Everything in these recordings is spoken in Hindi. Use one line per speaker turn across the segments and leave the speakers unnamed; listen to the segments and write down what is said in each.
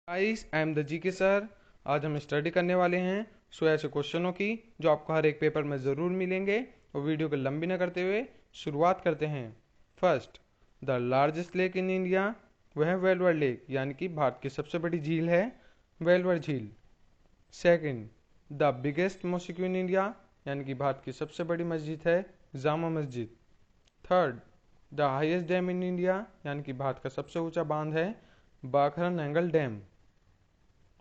Guys I am the GK sir. आज हम स्टडी करने वाले हैं 100 ऐसे क्वेश्चनों की जो आपको हर एक पेपर में ज़रूर मिलेंगे। और वीडियो को लंबी न करते हुए शुरुआत करते हैं। First, the largest lake in India, वह वेलवर लेक यानी कि भारत की सबसे बड़ी झील है वेलवर झील। Second, the biggest mosque in India, यानी कि भारत की सबसे बड़ी मस्जिद है Jama Masjid. Third, the highest dam in India, यानी कि भारत का सबसे ऊंचा बांध है Bhakra Nangal dam.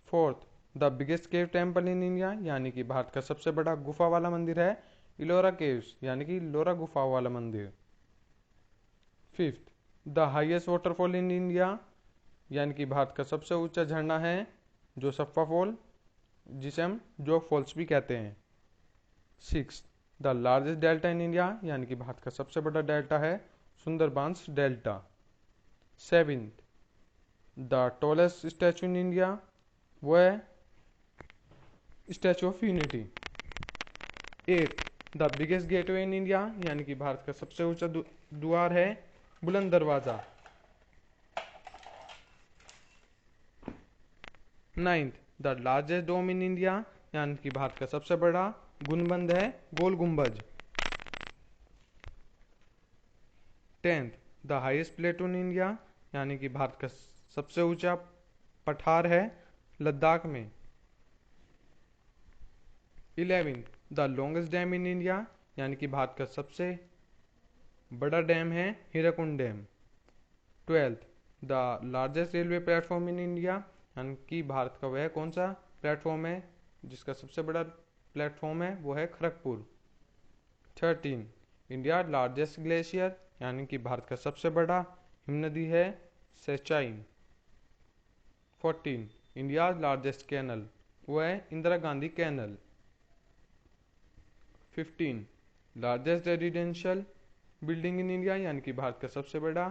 Fourth, the biggest cave temple in India, यानी कि भारत का सबसे बड़ा गुफा वाला मंदिर है इलोरा केव्स, यानी कि इलोरा गुफा वाला मंदिर। Fifth, the highest waterfall in India, यानी कि भारत का सबसे ऊंचा झरना है जोसप्पा फॉल, जिसे हम जोग फॉल्स भी कहते हैं। Six, the largest delta in India, यानी कि भारत का सबसे बड़ा डेल्टा है Sundarbans delta. Seventh, the tallest statue in India, वो है statue of unity. Eight, the biggest gateway in India, यानी कि भारत का सबसे ऊंचा द्वार है Buland Darwaza. Ninth, the largest dome in India, यानी कि भारत का सबसे बड़ा गुणबंद है गोल गुंबज। Tenth, the highest प्लेटू in India, यानी कि भारत का सबसे ऊंचा पठार है लद्दाख में। 11th, the longest dam in India, यानी कि भारत का सबसे बड़ा डैम है Hirakud dam. 12th, the largest railway platform in India, यानी कि भारत का वह कौन सा प्लेटफॉर्म है जिसका सबसे बड़ा प्लेटफॉर्म है वो है खड़गपुर। 13, इंडिया लार्जेस्ट ग्लेशियर, यानी कि भारत का सबसे बड़ा हिमनदी है सेचाइन। 14, इंडिया लार्जेस्ट कैनल, वो है Indira Gandhi canal. 15, largest residential building in India, यानी कि भारत का सबसे बड़ा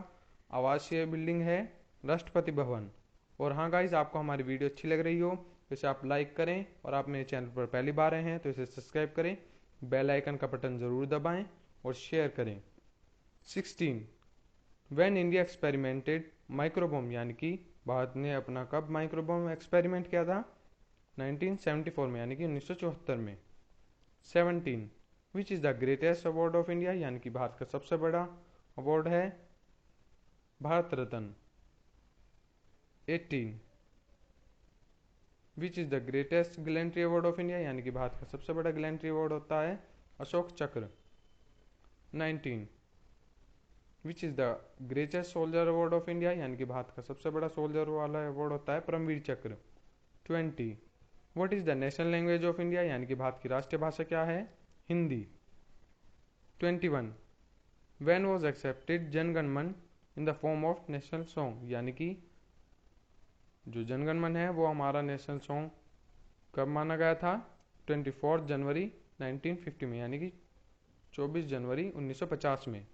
आवासीय बिल्डिंग है राष्ट्रपति भवन। और हाँ गाइज, आपको हमारी वीडियो अच्छी लग रही हो तो इसे आप लाइक करें, और आप मेरे चैनल पर पहली बार आए हैं तो इसे सब्सक्राइब करें, बेल आइकन का बटन ज़रूर दबाएं और शेयर करें। 16, व्हेन इंडिया एक्सपेरिमेंटेड माइक्रोबॉम, यानी कि भारत ने अपना कब माइक्रोबॉम एक्सपेरिमेंट किया था 1974 में, यानी कि 1974 में। 17, which is the greatest award of India, यानी कि भारत का सबसे बड़ा अवार्ड है Bharat Ratna. 18, which is the greatest gallantry award of India, यानी कि भारत का सबसे बड़ा गैलेंट्री अवार्ड होता है अशोक चक्र। 19, which is the greatest soldier award of India, यानी कि भारत का सबसे बड़ा सोल्जर वाला अवार्ड होता है परमवीर चक्र। 20, what is the national language of India, यानी कि भारत की राष्ट्रीय भाषा क्या है हिंदी। 21, व्हेन वॉज एक्सेप्टेड जनगण मन इन the form of national song, यानी कि जो जनगण मन है वो हमारा नेशनल सॉन्ग कब माना गया था 24 जनवरी 1950 में, यानी कि 24 जनवरी 1950 में।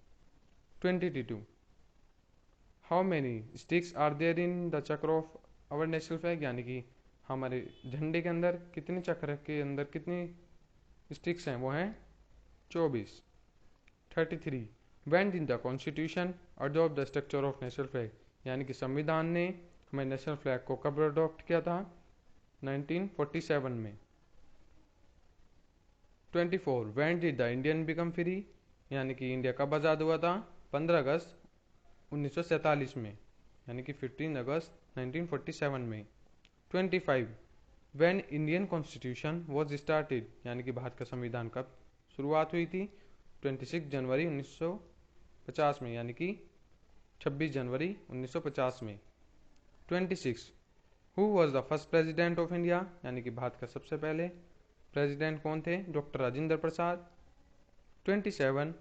22, how many sticks are there in the chakra of our national flag, यानी कि हमारे झंडे के अंदर कितने चक्र के अंदर कितनी स्टिक्स हैं, वो हैं 24। 33, when did the constitution adopt the structure of national flag, यानी कि संविधान ने हमें नेशनल फ्लैग को कब अडॉप्ट किया था 1947 में। 24, when did the Indian become free, यानी कि इंडिया कब आज़ाद हुआ था 15 अगस्त 1947 में, यानी कि 15 अगस्त 1947 में। 25, when Indian constitution was started, यानी कि भारत का संविधान कब शुरुआत हुई थी 26 जनवरी 1950 में, यानी कि 26 जनवरी 1950 में। 26, who was the first president of India, यानी कि भारत का सबसे पहले प्रेसिडेंट कौन थे doctor Rajendra Prasad. 27,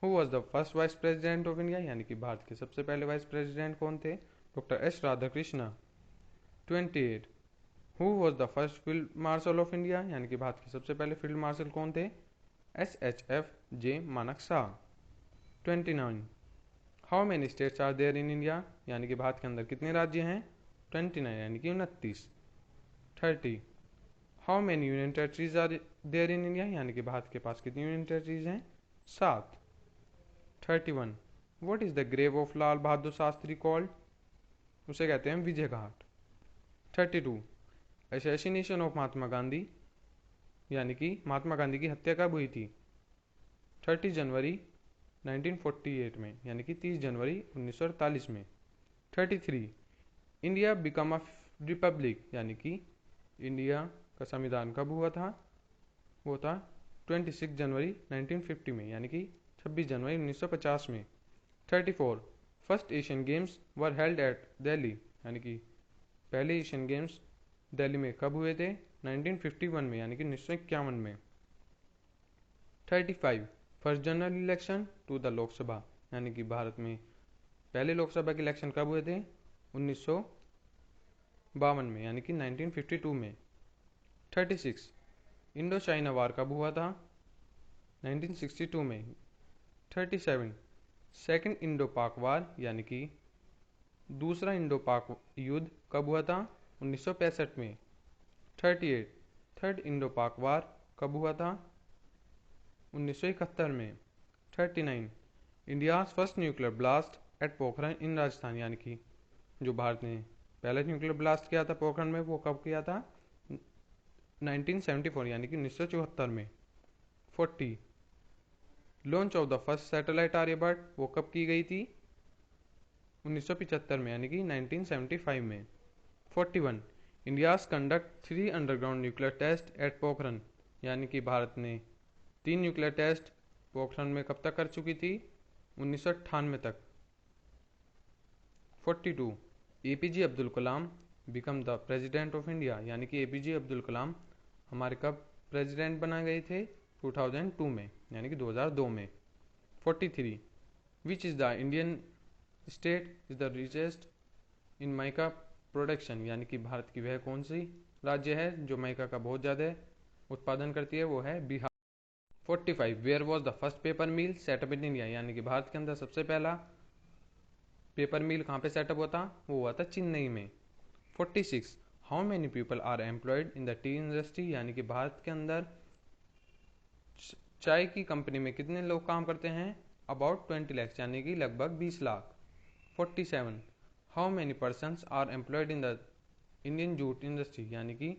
who was the first vice president of India, यानी कि भारत के सबसे पहले वाइस प्रेसिडेंट कौन थे doctor S Radhakrishna. 28, who was the first field marshal of India, यानी कि भारत के सबसे पहले फील्ड मार्शल कौन थे SHF J Manak Shah. 29, how many states are there in India, यानी कि भारत के अंदर कितने राज्य हैं 29, यानी कि 29। 30, how many union territories are there in India, यानी कि भारत के पास कितनी यूनियन टेरिटरीज हैं 7। 31, what is the grave of Lal Bahadur Shastri called, उसे कहते हैं विजय घाट। 32 असैसिनेशन ऑफ महात्मा गांधी, यानी कि महात्मा गांधी की हत्या कब हुई थी? 30 जनवरी 1948 में, यानी कि 30 जनवरी 1948 में। 33 इंडिया बिकम अ रिपब्लिक, यानी कि इंडिया का संविधान कब हुआ था? वो था 26 जनवरी 1950 में, यानी कि 26 जनवरी 1950 में। 34 first Asian games were held at Delhi, यानी कि पहले एशियन गेम्स दिल्ली में कब हुए थे? 1951 में, यानी कि 1951 में। 35 first general election to the Lok Sabha, यानी कि भारत में पहले लोकसभा के इलेक्शन कब हुए थे? 1952 में, यानी कि 1952 में। 36 इंडो चाइना वार कब हुआ था? 1962 में। 37 सेकेंड इंडो पाक वार, यानी कि दूसरा इंडो पाक युद्ध कब हुआ था? 1965 में। 38 थर्ड इंडो पाक वार कब हुआ था? 1971 में। 39 India first nuclear blast at Pokhran in Rajasthan, यानी कि जो भारत ने पहला न्यूक्लियर ब्लास्ट किया था पोखरण में, वो कब किया था? 1974, यानी कि 1974 में। 40 launch of the first satellite Aryabhata, वो कब की गई थी? 1975 में, यानी कि 1975 में। 41 India's conduct 3 underground nuclear test at Pokhran, यानी कि भारत ने 3 न्यूक्लियर टेस्ट पोखरण में कब तक कर चुकी थी? 1998 तक। 42 APJ Abdul Kalam become the president of India, यानी कि एपीजे अब्दुल कलाम हमारे कब प्रेसिडेंट बना गए थे? 2002 में, यानी कि 2002 में। 43 which is the Indian state is the richest in mica production, यानी कि भारत की वह कौन सी राज्य है जो माइका का बहुत ज़्यादा उत्पादन करती है? वो है Bihar. 45 where was the first paper mill set up in India, यानी कि भारत के अंदर सबसे पहला पेपर मिल कहाँ पे सेटअप हुआ था? वो हुआ था चेन्नई में। 46 how many people are employed in the tea industry, यानी कि भारत के अंदर चाय की कंपनी में कितने लोग काम करते हैं? अबाउट 20 लाख, यानी कि लगभग 20 lakh. 47 how many persons are employed in the Indian jute industry, यानी कि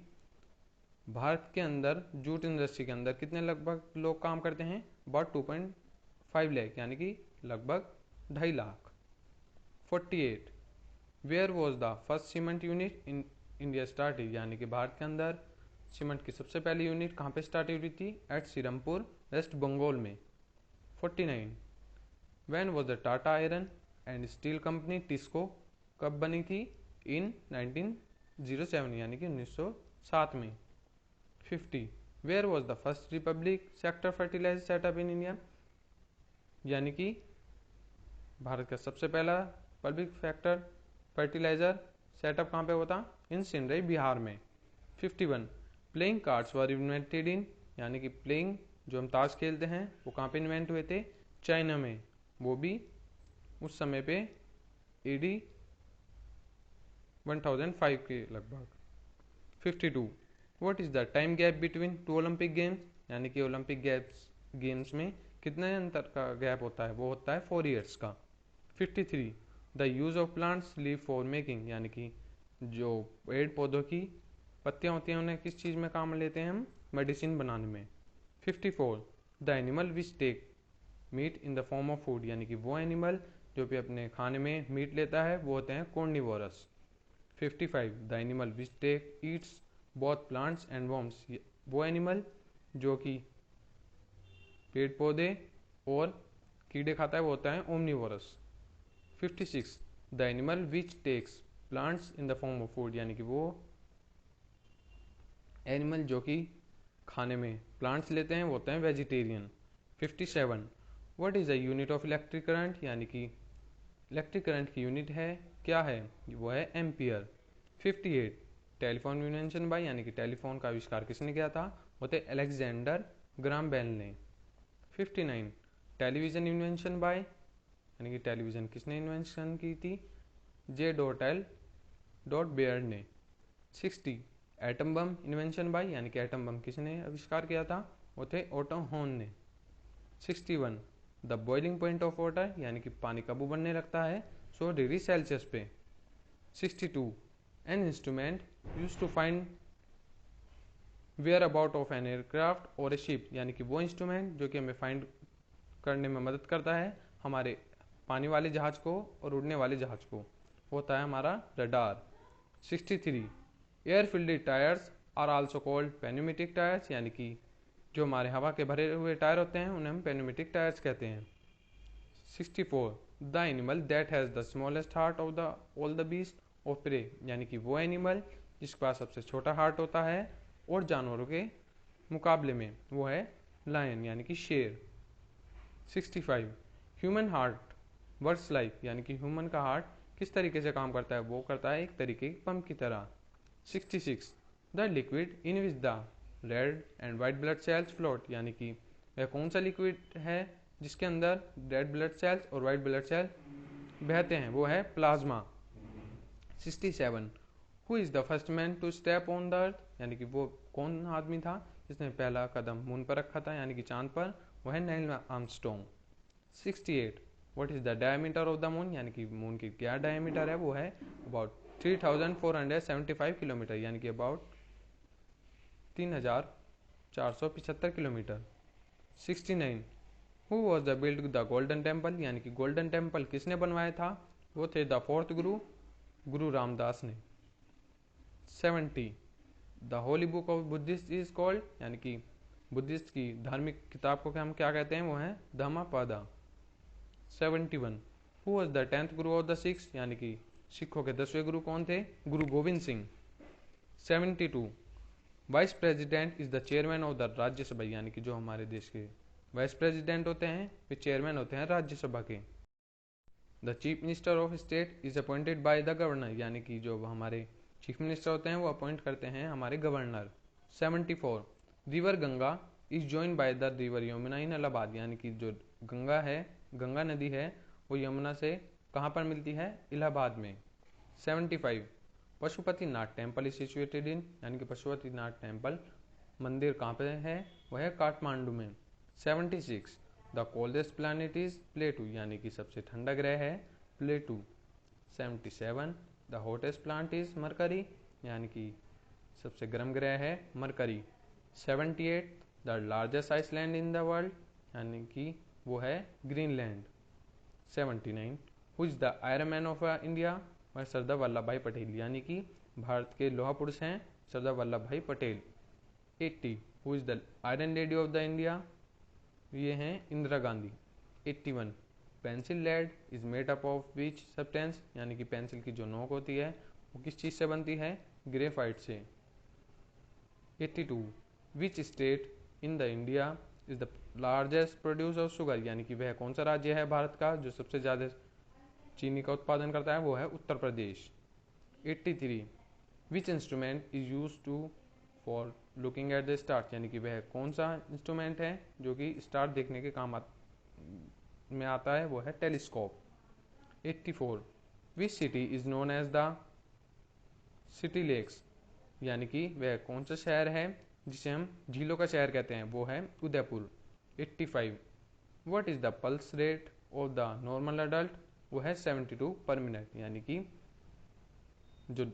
भारत के अंदर जूट इंडस्ट्री के अंदर कितने लगभग लोग काम करते हैं? अबाउट 2.5 लाख, यानी कि लगभग 2.5 lakh. 48 where was the first cement unit in India started, यानी कि भारत के अंदर सीमेंट की सबसे पहली यूनिट कहाँ पे स्टार्ट हुई थी? एट सिरमपुर, वेस्ट बंगाल में। 49 when was the Tata iron and steel company TISCO कब बनी थी? इन 1907, यानी कि 1907 में। 50 where was the first republic sector fertiliser set up in India, यानी कि भारत का सबसे पहला पब्लिक सेक्टर फर्टिलाइजर सेटअप कहाँ पे हुआ था? इन सिंधई, बिहार में। 51 playing cards were invented in, यानी कि प्लेइंग जो हम ताश खेलते हैं वो कहाँ पे इन्वेंट हुए थे? चाइना में, वो भी उस समय पे एडी 1005 के लगभग। 52 what is the time gap between two Olympic games, यानी कि ओलंपिक गेम्स में कितने अंतर का गैप होता है? वो होता है 4 ईयर्स का। 53 the use of plants leave for making, यानी कि जो पेड़ पौधों की पत्तियां होती हैं उन्हें किस चीज़ में काम लेते हैं हम? मेडिसिन बनाने में। 54 the animal which take meat in the form of food, यानी कि वो एनिमल जो भी अपने खाने में मीट लेता है वो होते हैं carnivorous. 55 the animal which take eats both plants and worms, वो एनिमल जो कि पेड़ पौधे और कीड़े खाता है वो होता है omnivorous. 56 the animal which takes plants in the form of food, यानी कि वो एनिमल जो कि खाने में प्लांट्स लेते हैं वो होते हैं vegetarian. 57 what is the unit of electric current, यानी कि इलेक्ट्रिक करंट की यूनिट है क्या है? वो है एम्पियर। 58 टेलीफोन इन्वेंशन बाय, यानी कि टेलीफोन का आविष्कार किसने किया था? वो थे अलेक्जेंडर ग्राम बेल ने। 59 टेलीविजन इन्वेंशन बाय, यानी कि टेलीविजन किसने इन्वेंशन की थी? J dot L dot Baird ने। 60 एटम बम इन्वेंशन बाय, यानी कि एटम बम किसने आविष्कार किया था? वो थे ओटो हॉर्न ने। 61 the boiling point of water, यानी कि पानी कब उबलने लगता है? 100 डिग्री सेल्सियस पे। 62 an instrument use to find where about of an aircraft और ए शिप, यानी कि वो इंस्ट्रूमेंट जो कि हमें फाइंड करने में मदद करता है हमारे पानी वाले जहाज को और उड़ने वाले जहाज को, होता है हमारा radar. 63 air filled tyres are also called pneumatic tyres, यानी कि जो हमारे हवा के भरे हुए टायर होते हैं उन्हें हम पेन्यूमेटिक टायर्स कहते हैं। 64 the animal that has the smallest heart of the all the beast of prey, यानी कि वो एनिमल जिसके पास सबसे छोटा हार्ट होता है और जानवरों के मुकाबले में, वो है लायन यानी कि शेर। 65 ह्यूमन हार्ट वर्क्स लाइक, यानी कि ह्यूमन का हार्ट किस तरीके से काम करता है, वो करता है एक तरीके की पंप की तरह। 66 the liquid in which the red and white blood cells float, यानी कि वह कौन सा लिक्विड है जिसके अंदर रेड ब्लड सेल्स और वाइट ब्लड सेल बहते हैं, वो है plasma. 67 who is the first man to step on the earth, यानी कि वो कौन आदमी था जिसने पहला कदम मून पर रखा था, यानी कि चांद पर, वह है Neil Armstrong. 68 what is the diameter of the moon, यानी कि मून की क्या डायमीटर है, वो है अबाउट 3475 किलोमीटर, यानी कि about 3475 kilometre. 69 who was the build the golden temple, यानी कि गोल्डन टेम्पल किसने बनवाया था, वो थे द फोर्थ गुरु, गुरु रामदास ने। 70 the Holi book of Buddhist is called, यानी कि बुद्धिस्ट की धार्मिक किताब को हम क्या कहते हैं, वो है Dhammapada. 71 who was the 10th Guru of the six, यानी कि सिखों के 10वें गुरु कौन थे, गुरु Govind Singh. 72 vice president is the chairman of the Rajya Sabha, यानी कि जो हमारे देश के वाइस प्रेसिडेंट होते हैं वे चेयरमैन होते हैं राज्यसभा के। The chief minister of state is appointed by the governor, यानी कि जो हमारे चीफ मिनिस्टर होते हैं वो अपॉइंट करते हैं हमारे governor. 74 river Ganga is join by the river Yamuna in Allahabad, यानी कि जो गंगा है, गंगा नदी है, वो यमुना से कहाँ पर मिलती है, इलाहाबाद में। 75 Pashupatinath temple is situated in, यानी कि पशुपतिनाथ टेम्पल मंदिर कहाँ पे है, वह है काठमांडू में। 76 the coldest planet is Pluto, यानी कि सबसे ठंडा ग्रह है Pluto. 77 the hottest planet is Mercury, यानी कि सबसे गर्म ग्रह है Mercury. 78 the largest island in the world, यानी कि वो है Greenland. 79 who is the iron man of India, वह सरदार वल्लभ भाई पटेल, यानी कि भारत के लोहा पुरुष हैं Sardar Vallabhbhai Patel. 80 who is the iron lady of the India, ये हैं Indira Gandhi. 81 pencil lead is made up of which substance, यानी कि पेंसिल की जो नोक होती है वो किस चीज़ से बनती है, ग्रेफाइट से। 82 which state in the India is the largest produce of sugar, यानी कि वह कौन सा राज्य है भारत का जो सबसे ज़्यादा चीनी का उत्पादन करता है, वो है Uttar Pradesh. 83 which instrument is use to for looking at the stars, यानी कि वह कौन सा इंस्ट्रूमेंट है जो कि स्टार देखने के काम में आता है, वो है telescope. 84 which city is known as the city lakes, यानी कि वह कौन सा शहर है जिसे हम झीलों का शहर कहते हैं, वो है Udaipur. 85 what is the pulse rate of the normal adult, वो है 72 पर मिनट, यानी कि जो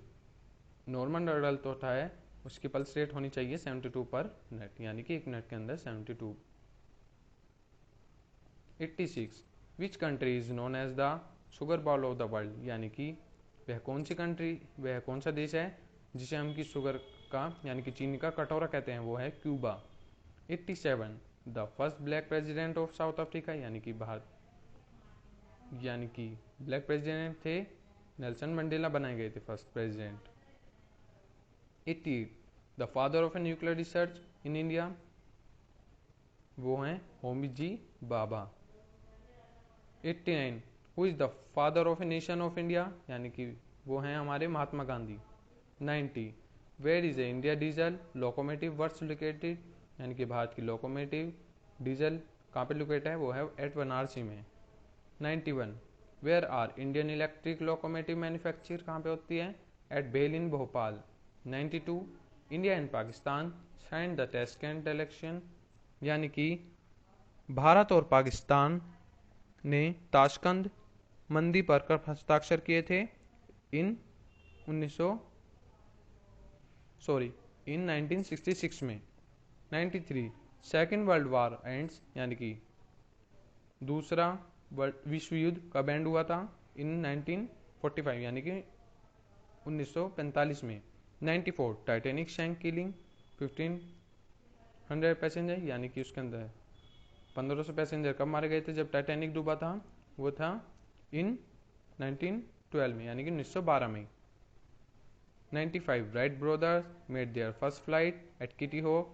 नॉर्मल अडल्ट होता है उसकी पल्स रेट होनी चाहिए 72 पर मिनट, यानी कि एक मिनट के अंदर 72। 86 which country is known as the sugar bowl of the world, यानी कि वह कौन सी कंट्री, वह कौन सा देश है जिसे हम की शुगर का यानी कि चीनी का कटोरा कहते हैं, वो है Cuba. 87 the first black president of South Africa, यानी कि भारत, यानी कि ब्लैक प्रेसिडेंट थे नेल्सन मंडेला बनाए गए थे first president. 88 the father of a nuclear research in India, वो हैं Homi J Bhabha. 89 who is the father of a nation of India, यानी कि वो हैं हमारे Mahatma Gandhi. 90 where is a India diesel locomotive works located, यानी कि भारत की लोकोमोटिव डीजल कहाँ पे लोकेट है, वो है एट वाराणसी में। 91 where are Indian electric locomotive manufacture कहाँ पे होती है, at BHEL in Bhopal. 92 India and Pakistan sign the Tashkent election, यानी कि भारत और पाकिस्तान ने ताशकंद मंदी पर हस्ताक्षर किए थे इन सॉरी इन 1966 में। 93 सेकेंड वर्ल्ड वार एंड्स, यानी कि दूसरा विश्व युद्ध कब एंड हुआ था? इन 1945 यानी कि 1945 में। 94 टाइटैनिक शैंक किलिंग 1500 पैसेंजर, यानी कि उसके अंदर 1500 पैसेंजर कब मारे गए थे जब टाइटैनिक डूबा था? वो था इन 1912 में, यानी कि 1912 में। 95 Wright brothers made their first flight at Kitty Hawk,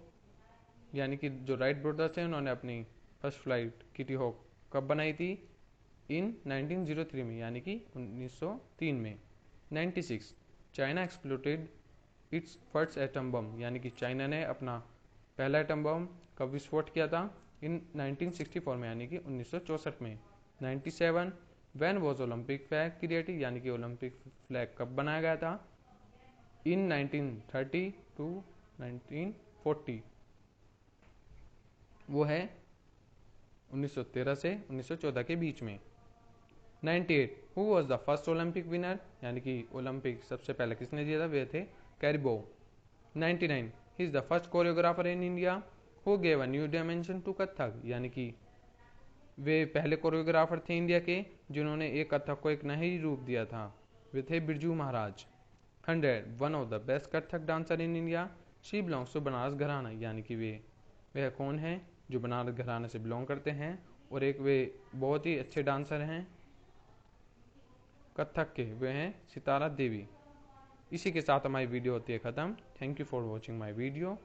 यानी कि जो राइट ब्रदर्स हैं उन्होंने अपनी फर्स्ट फ्लाइट किटी हॉक कब बनाई थी? इन 1903 में, यानी कि 1903 में। 96 China exploded its first atom bomb, यानी कि चाइना ने अपना पहला एटम बम कब विस्फोट किया था? इन 1964 में, यानी कि 1964 में। 97 when was Olympic flag created, यानी कि ओलंपिक फ्लैग कब बनाया गया था? इन 1930 टू 1940, वो है 1913 से 1914 के बीच में। 98 who was the first Olympic winner, यानी कि ओलंपिक सबसे पहले किसने जीता? वे थे कैरिबो। 99 he is the first choreographer in India who gave a new dimension to Kathak, यानी कि वे पहले कोरियोग्राफर थे इंडिया के जिन्होंने एक कथक को एक नई रूप दिया था। वे थे Birju Maharaj. 100 one of the best Kathak dancer in India she belongs to Banaras gharana, यानी कि वह कौन है जो बनारस घराने से बिलोंग करते हैं और एक वे बहुत ही अच्छे डांसर हैं कथक के, वे हैं सितारा देवी। इसी के साथ हमारी वीडियो होती है ख़त्म। Thank you for watching my video.